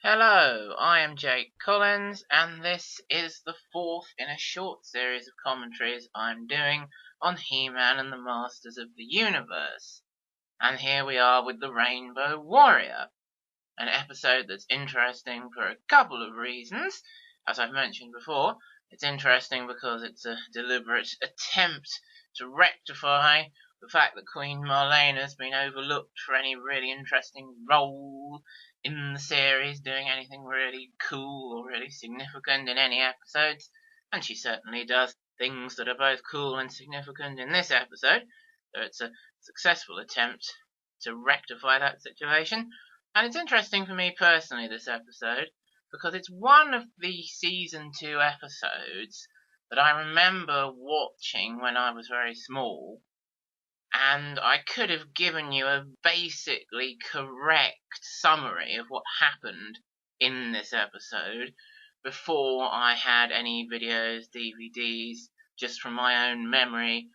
Hello, I am Jake Collins, and this is the fourth in a short series of commentaries I'm doing on He-Man and the Masters of the Universe. And here we are with the Rainbow Warrior, an episode that's interesting for a couple of reasons. As I've mentioned before, it's interesting because it's a deliberate attempt to rectify the fact that Queen Marlena's been overlooked for any really interesting role in the series, doing anything really cool or really significant in any episodes, and she certainly does things that are both cool and significant in this episode, so it's a successful attempt to rectify that situation. And it's interesting for me personally, this episode, because it's one of the season 2 episodes that I remember watching when I was very small, and I could have given you a basically correct summary of what happened in this episode before I had any videos, DVDs, just from my own memory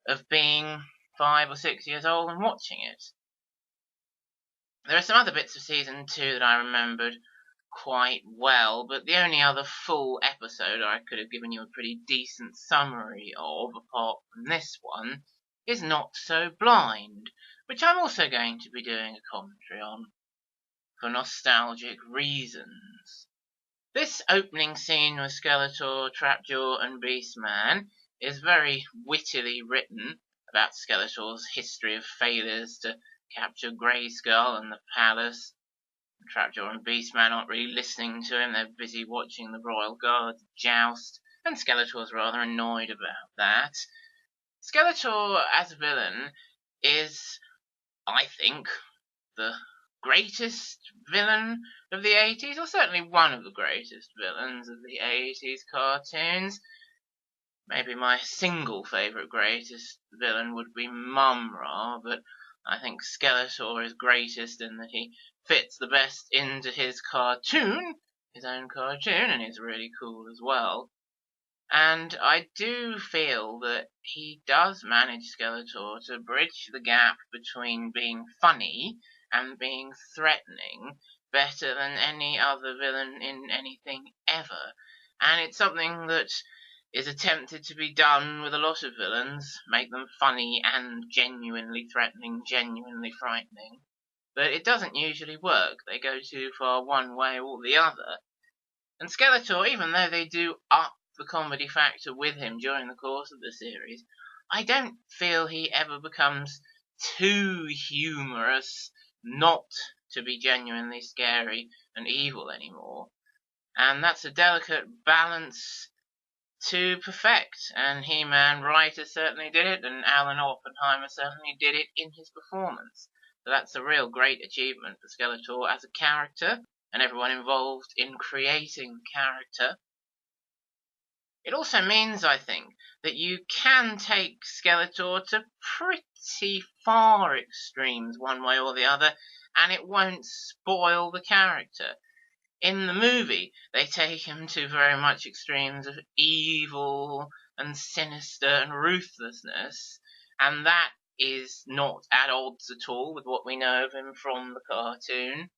of being 5 or 6 years old and watching it. There are some other bits of season 2 that I remembered quite well, but the only other full episode I could have given you a pretty decent summary of, apart from this one, is Not So Blind, which I'm also going to be doing a commentary on, for nostalgic reasons. This opening scene with Skeletor, Trapjaw, and Beastman is very wittily written about Skeletor's history of failures to capture Grayskull and the palace. Trapjaw and Beastman aren't really listening to him, they're busy watching the Royal Guards joust, and Skeletor's rather annoyed about that. Skeletor as a villain is, I think, the greatest villain of the 80s, or certainly one of the greatest villains of the 80s cartoons. Maybe my single favourite greatest villain would be Mum-Ra, but I think Skeletor is greatest in that he fits the best into his cartoon, his own cartoon, and is really cool as well. And I do feel that he does manage, Skeletor, to bridge the gap between being funny and being threatening better than any other villain in anything ever. And it's something that is attempted to be done with a lot of villains, make them funny and genuinely threatening, genuinely frightening. But it doesn't usually work. They go too far one way or the other. And Skeletor, even though they do up the comedy factor with him during the course of the series, I don't feel he ever becomes too humorous not to be genuinely scary and evil anymore. And that's a delicate balance to perfect, and He-Man writer certainly did it, and Alan Oppenheimer certainly did it in his performance. So that's a real great achievement for Skeletor as a character, and everyone involved in creating the character. It also means, I think, that you can take Skeletor to pretty far extremes one way or the other, and it won't spoil the character. In the movie, they take him to very much extremes of evil and sinister and ruthlessness, and that is not at odds at all with what we know of him from the cartoon.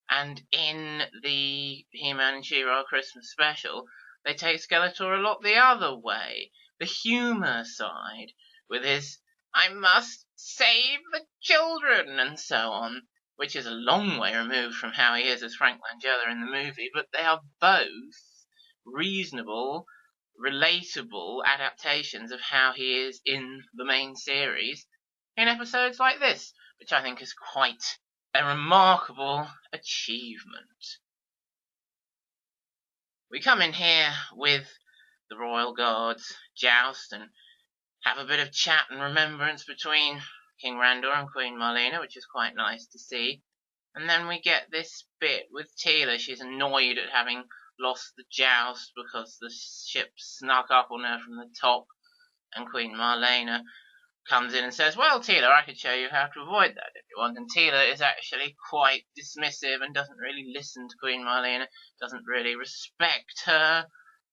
And in the He-Man and She-Ra Christmas special, they take Skeletor a lot the other way, the humour side, with his "I must save the children" and so on, which is a long way removed from how he is as Frank Langella in the movie, but they are both reasonable, relatable adaptations of how he is in the main series in episodes like this, which I think is quite a remarkable achievement. We come in here with the Royal Guards joust and have a bit of chat and remembrance between King Randor and Queen Marlena, which is quite nice to see. And then we get this bit with Teela. She's annoyed at having lost the joust because the ship snuck up on her from the top, and Queen Marlena comes in and says, "Well, Teela, I could show you how to avoid that if you want." And Teela is actually quite dismissive and doesn't really listen to Queen Marlena, doesn't really respect her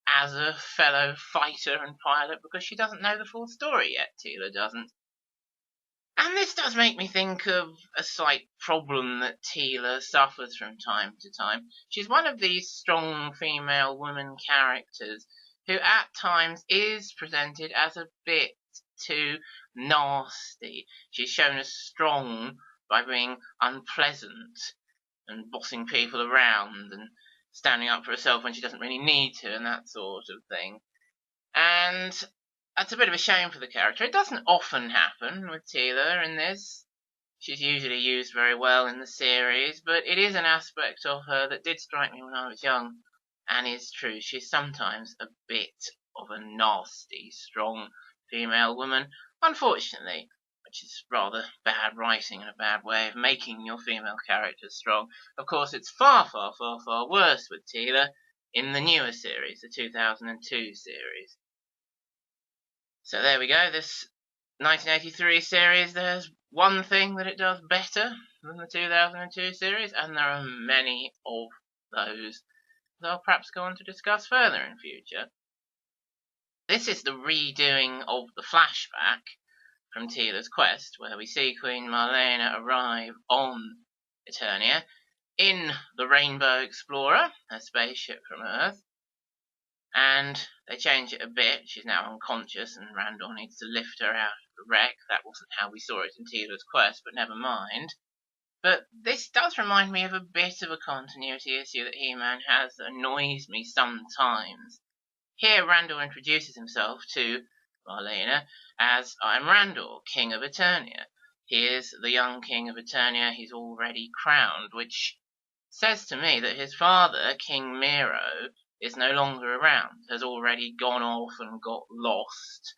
as a fellow fighter and pilot because she doesn't know the full story yet. Teela doesn't. And this does make me think of a slight problem that Teela suffers from time to time. She's one of these strong female woman characters who at times is presented as a bit too nasty. She's shown as strong by being unpleasant and bossing people around and standing up for herself when she doesn't really need to and that sort of thing. And that's a bit of a shame for the character. It doesn't often happen with Teela in this. She's usually used very well in the series, but it is an aspect of her that did strike me when I was young, and is true. She's sometimes a bit of a nasty, strong female woman, unfortunately, which is rather bad writing and a bad way of making your female characters strong. Of course, it's far, far, far, far worse with Teela in the newer series, the 2002 series. So there we go, this 1983 series, there's one thing that it does better than the 2002 series, and there are many of those that I'll perhaps go on to discuss further in future. This is the redoing of the flashback from Teela's quest, where we see Queen Marlena arrive on Eternia in the Rainbow Explorer, a spaceship from Earth. And they change it a bit. She's now unconscious, and Randor needs to lift her out of the wreck. That wasn't how we saw it in Teela's quest, but never mind. But this does remind me of a bit of a continuity issue that He-Man has that annoys me sometimes. Here, Randor introduces himself to Marlena as I'm Randor, King of Eternia. He is the young King of Eternia. He's already crowned, which says to me that his father, King Miro, is no longer around, has already gone off and got lost,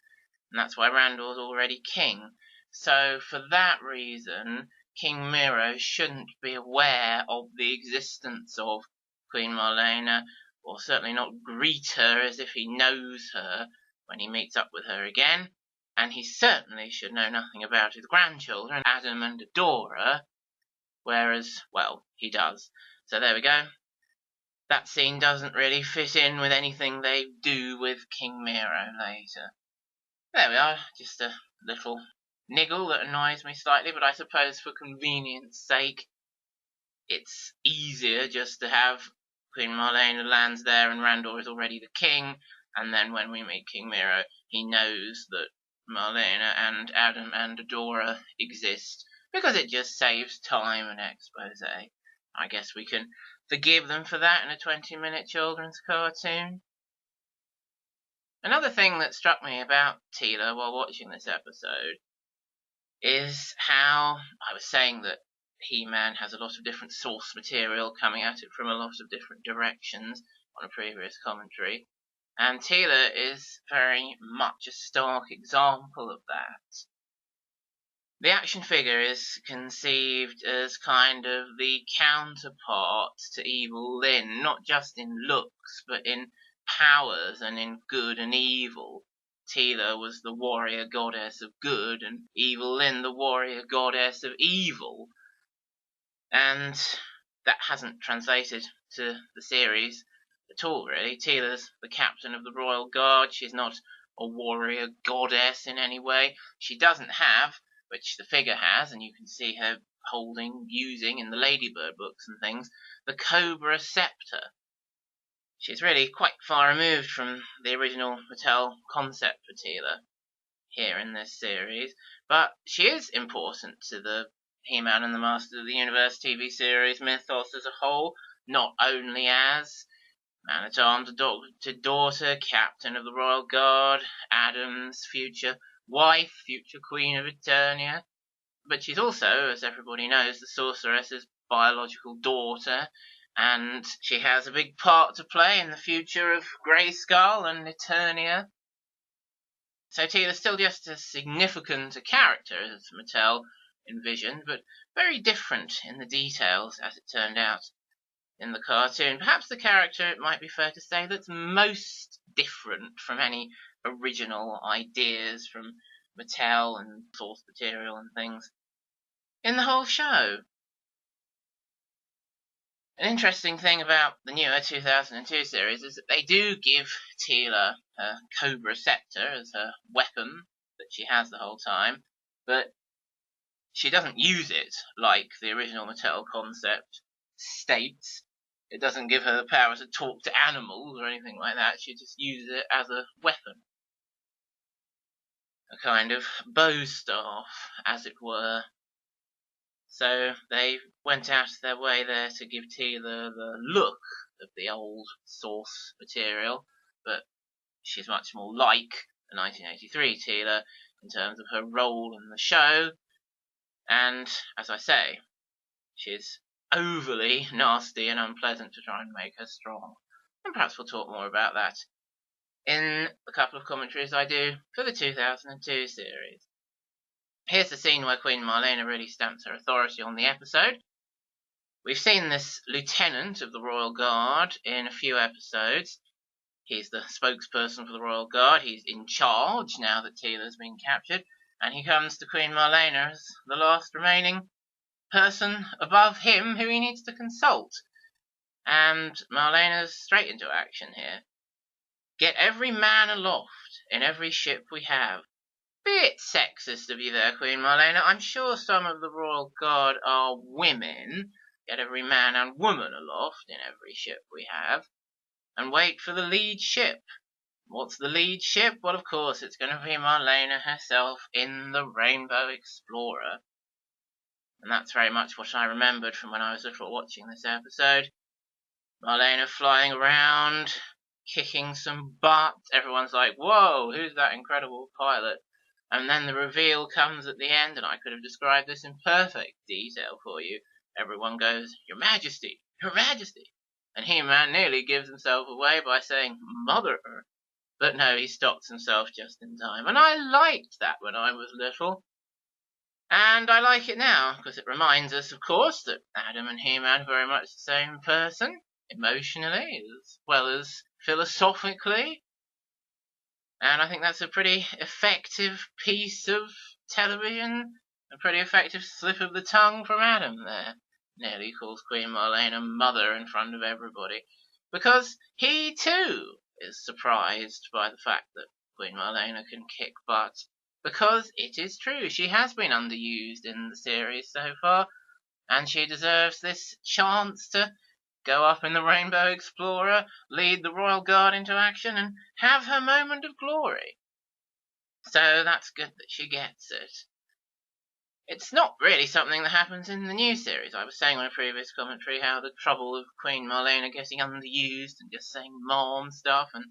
and that's why Randor's already king. So for that reason, King Miro shouldn't be aware of the existence of Queen Marlena, or certainly not greet her as if he knows her when he meets up with her again, and he certainly should know nothing about his grandchildren, Adam and Adora, whereas, well, he does. So there we go. That scene doesn't really fit in with anything they do with King Miro later. There we are, just a little niggle that annoys me slightly, but I suppose for convenience sake, it's easier just to have Queen Marlena lands there and Randor is already the king, and then when we meet King Miro, he knows that Marlena and Adam and Adora exist, because it just saves time and expose. I guess we can forgive them for that in a 20-minute children's cartoon. Another thing that struck me about Teela while watching this episode is how I was saying that He-Man has a lot of different source material coming at it from a lot of different directions on a previous commentary, and Teela is very much a stark example of that. The action figure is conceived as kind of the counterpart to Evil Lyn, not just in looks, but in powers and in good and evil. Teela was the warrior goddess of good, and Evil Lyn the warrior goddess of evil. And that hasn't translated to the series at all, really. Teela's the captain of the Royal Guard. She's not a warrior goddess in any way. She doesn't have, which the figure has, and you can see her using in the Ladybird books and things, the Cobra Scepter. She's really quite far removed from the original Mattel concept for Teela here in this series, but she is important to the He-Man and the Masters of the Universe TV series mythos as a whole, not only as Man-at-Arms adopted daughter, captain of the Royal Guard, Adam's future wife, future Queen of Eternia, but she's also, as everybody knows, the Sorceress's biological daughter, and she has a big part to play in the future of Grayskull and Eternia. So Teela's still just as significant a character as Mattel envisioned, but very different in the details, as it turned out in the cartoon. Perhaps the character, it might be fair to say, that's most different from any original ideas from Mattel and source material and things in the whole show. An interesting thing about the newer 2002 series is that they do give Teela her Cobra Scepter as her weapon that she has the whole time, but she doesn't use it like the original Mattel concept states. It doesn't give her the power to talk to animals or anything like that. She just uses it as a weapon. A kind of bow staff, as it were. So they went out of their way there to give Teela the look of the old source material, but she's much more like the 1983 Teela in terms of her role in the show, and, as I say, she's overly nasty and unpleasant to try and make her strong. And perhaps we'll talk more about that in a couple of commentaries I do for the 2002 series. Here's the scene where Queen Marlena really stamps her authority on the episode. We've seen this lieutenant of the Royal Guard in a few episodes. He's the spokesperson for the Royal Guard. He's in charge now that Teela's been captured. And he comes to Queen Marlena as the last remaining person above him who he needs to consult. And Marlena's straight into action here. Get every man aloft in every ship we have. Bit sexist of you there, Queen Marlena. I'm sure some of the Royal Guard are women. Get every man and woman aloft in every ship we have. And wait for the lead ship. What's the lead ship? Well, of course, it's going to be Marlena herself in the Rainbow Explorer. And that's very much what I remembered from when I was little watching this episode. Marlena flying around, kicking some butt. Everyone's like, whoa, who's that incredible pilot? And then the reveal comes at the end, and I could have described this in perfect detail for you. Everyone goes, Your Majesty, Your Majesty. And He-Man nearly gives himself away by saying, Mother. But no, he stops himself just in time. And I liked that when I was little. And I like it now, because it reminds us, of course, that Adam and He-Man are very much the same person, emotionally, as well as philosophically. And I think that's a pretty effective piece of television, a pretty effective slip of the tongue from Adam there. Nearly calls Queen Marlena Mother in front of everybody, because he too is surprised by the fact that Queen Marlena can kick butt, because it is true, she has been underused in the series so far, and she deserves this chance to go up in the Rainbow Explorer, lead the Royal Guard into action, and have her moment of glory. So that's good that she gets it. It's not really something that happens in the new series. I was saying on a previous commentary how the trouble of Queen Marlena getting underused and just saying mom stuff, and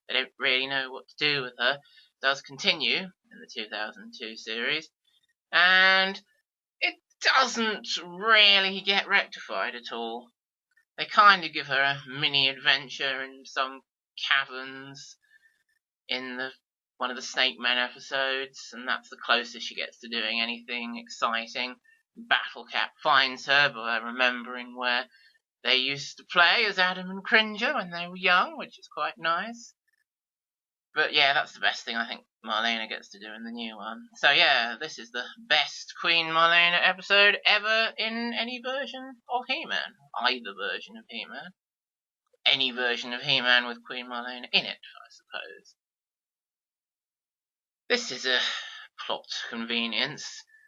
they don't really know what to do with her, does continue in the 2002 series. And it doesn't really get rectified at all. They kind of give her a mini adventure in some caverns in one of the Snake Men episodes, and that's the closest she gets to doing anything exciting. Battle Cat finds her by remembering where they used to play as Adam and Cringer when they were young, which is quite nice. But yeah, that's the best thing I think Marlena gets to do in the new one. So yeah, this is the best Queen Marlena episode ever in any version of He-Man. Either version of He-Man. Any version of He-Man with Queen Marlena in it, I suppose. This is a plot convenience.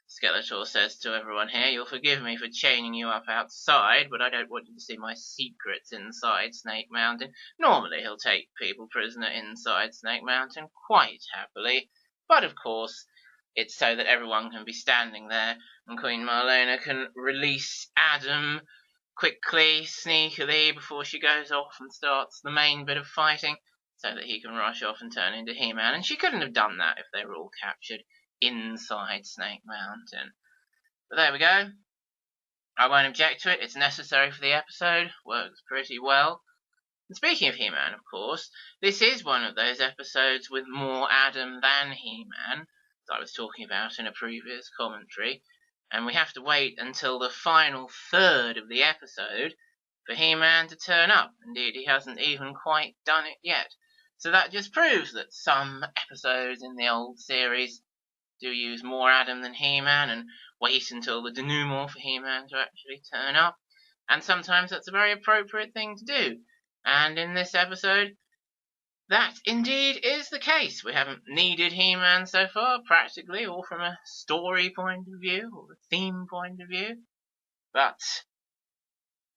Skeletor says to everyone here, You'll forgive me for chaining you up outside, but I don't want you to see my secrets inside Snake Mountain. Normally he'll take people prisoner inside Snake Mountain quite happily, but of course it's so that everyone can be standing there and Queen Marlena can release Adam quickly, sneakily, before she goes off and starts the main bit of fighting, so that he can rush off and turn into He-Man. And she couldn't have done that if they were all captured inside Snake Mountain. But there we go. I won't object to it. It's necessary for the episode. Works pretty well. And speaking of He-Man, of course, this is one of those episodes with more Adam than He-Man, as I was talking about in a previous commentary. And we have to wait until the final third of the episode for He-Man to turn up. Indeed, he hasn't even quite done it yet. So that just proves that some episodes in the old series do use more Adam than He-Man and wait until the denouement for He-Man to actually turn up. And sometimes that's a very appropriate thing to do. And in this episode, that indeed is the case. We haven't needed He-Man so far, practically, all from a story point of view, or a theme point of view. But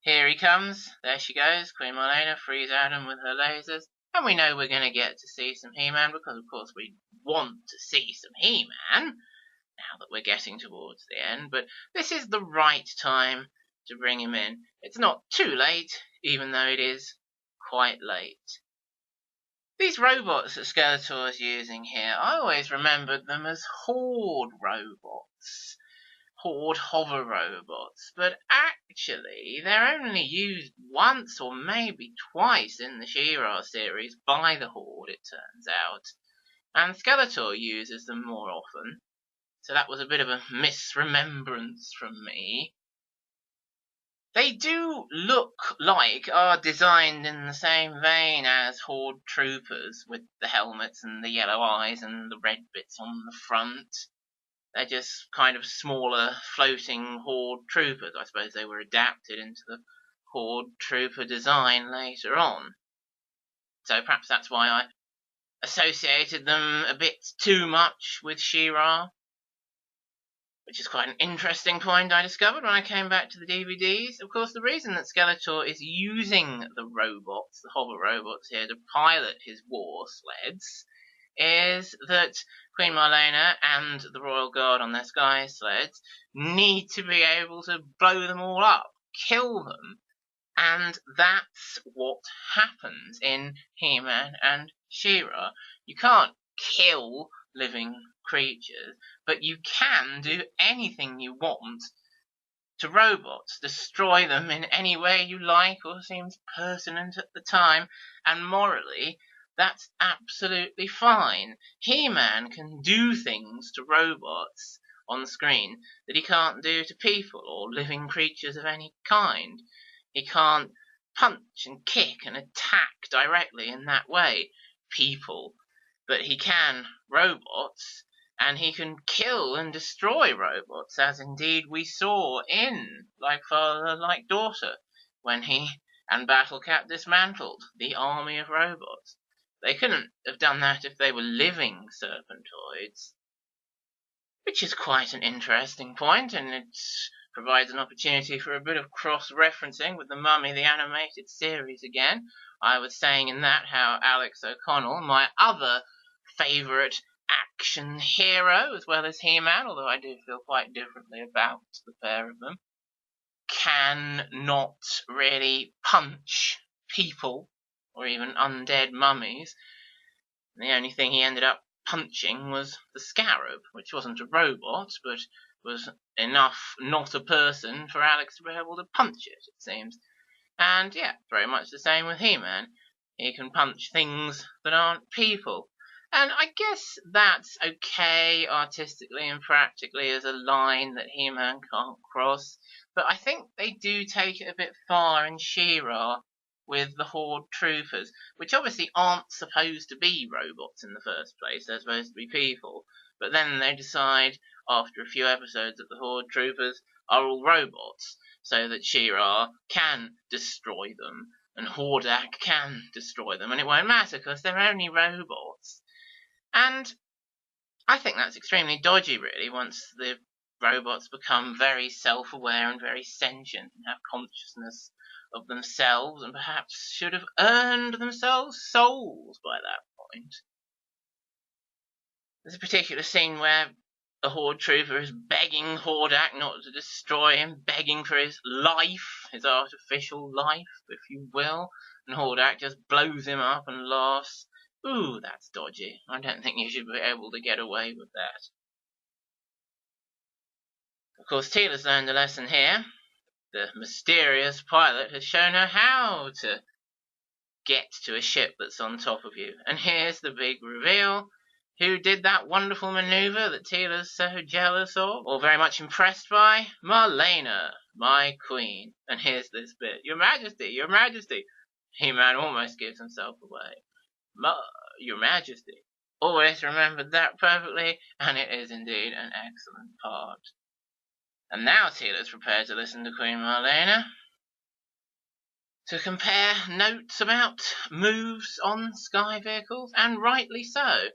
here he comes. There she goes. Queen Marlena frees Adam with her lasers. And we know we're going to get to see some He-Man because, of course, we want to see some He-Man now that we're getting towards the end. But this is the right time to bring him in. It's not too late, even though it is quite late. These robots that Skeletor is using here, I always remembered them as Horde robots. Horde hover robots, but actually they're only used once or maybe twice in the She-Ra series by the Horde, it turns out, and Skeletor uses them more often, so that was a bit of a misremembrance from me. They do look like, are designed in the same vein as Horde troopers, with the helmets and the yellow eyes and the red bits on the front. They're just kind of smaller, floating Horde troopers. I suppose they were adapted into the Horde trooper design later on. So perhaps that's why I associated them a bit too much with She-Ra, which is quite an interesting point I discovered when I came back to the DVDs. Of course, the reason that Skeletor is using the robots, the hover robots here, to pilot his war sleds is that Queen Marlena and the Royal Guard on their Sky sleds need to be able to blow them all up, kill them. And that's what happens in He-Man and She-Ra. You can't kill living creatures, but you can do anything you want to robots, destroy them in any way you like or seems pertinent at the time, and morally, that's absolutely fine. He-Man can do things to robots on screen that he can't do to people or living creatures of any kind. He can't punch and kick and attack directly in that way people, but he can robots, and he can kill and destroy robots, as indeed we saw in Like Father, Like Daughter, when he and Battlecat dismantled the army of robots. They couldn't have done that if they were living Serpentoids, which is quite an interesting point, and it provides an opportunity for a bit of cross-referencing with the Mummy the Animated Series again. I was saying in that how Alex O'Connell, my other favourite action hero, as well as He-Man, although I do feel quite differently about the pair of them, can not really punch people or even undead mummies. The only thing he ended up punching was the Scarab, which wasn't a robot, but was enough not a person for Alex to be able to punch it, it seems. And yeah, very much the same with He-Man. He can punch things that aren't people. And I guess that's okay artistically and practically as a line that He-Man can't cross. But I think they do take it a bit far in She-Ra with the Horde troopers, which obviously aren't supposed to be robots in the first place. They're supposed to be people. But then they decide, after a few episodes, that the Horde troopers are all robots, so that She-Ra can destroy them, and Hordak can destroy them, and it won't matter because they're only robots. And I think that's extremely dodgy, really, once the robots become very self-aware and very sentient and have consciousness of themselves and perhaps should have earned themselves souls by that point. There's a particular scene where a Horde trooper is begging Hordak not to destroy him, begging for his life, his artificial life, if you will, and Hordak just blows him up and laughs. Ooh, that's dodgy. I don't think you should be able to get away with that. Of course, Teela's learned a lesson here. The mysterious pilot has shown her how to get to a ship that's on top of you. And here's the big reveal. Who did that wonderful maneuver that Teela's so jealous of, or very much impressed by? Marlena, my queen. And here's this bit. Your Majesty, Your Majesty. He-Man almost gives himself away. Your Majesty. Always remembered that perfectly, and it is indeed an excellent part. And now Teela's prepared to listen to Queen Marlena. to compare notes about moves on Sky vehicles, and rightly so.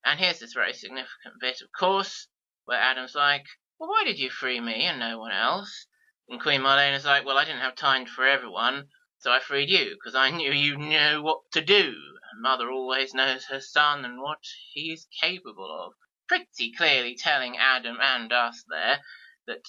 And here's this very significant bit, of course, where Adam's like, well, why did you free me and no one else? And Queen Marlena's like, well, I didn't have time for everyone, so I freed you, because I knew you knew what to do. And Mother always knows her son and what he's capable of. Pretty clearly telling Adam and us there that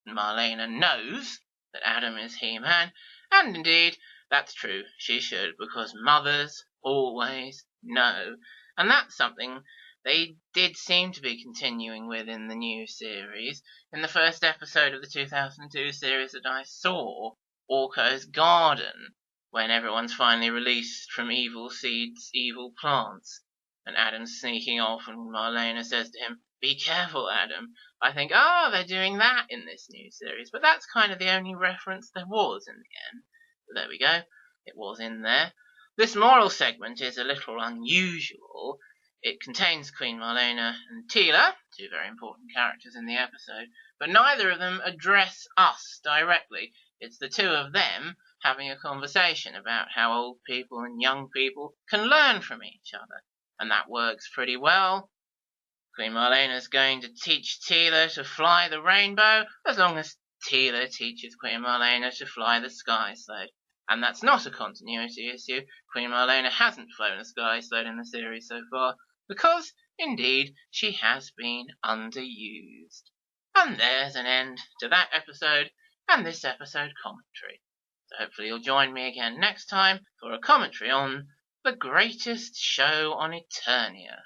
Marlena knows that Adam is He-Man, and indeed, that's true, she should, because mothers always know. And that's something they did seem to be continuing with in the new series. In the first episode of the 2002 series that I saw, Orko's Garden, when everyone's finally released from evil seeds, evil plants, and Adam's sneaking off, and Marlena says to him, be careful, Adam. I think, they're doing that in this new series. But that's kind of the only reference there was in the end. But there we go. It was in there. This moral segment is a little unusual. It contains Queen Marlena and Teela, two very important characters in the episode, but neither of them address us directly. It's the two of them having a conversation about how old people and young people can learn from each other. And that works pretty well. Queen Marlena's going to teach Teela to fly the rainbow, as long as Teela teaches Queen Marlena to fly the Sky Slode. And that's not a continuity issue. Queen Marlena hasn't flown a Sky Slode in the series so far, because, indeed, she has been underused. And there's an end to that episode and this episode commentary. So hopefully you'll join me again next time for a commentary on The Greatest Show on Eternia.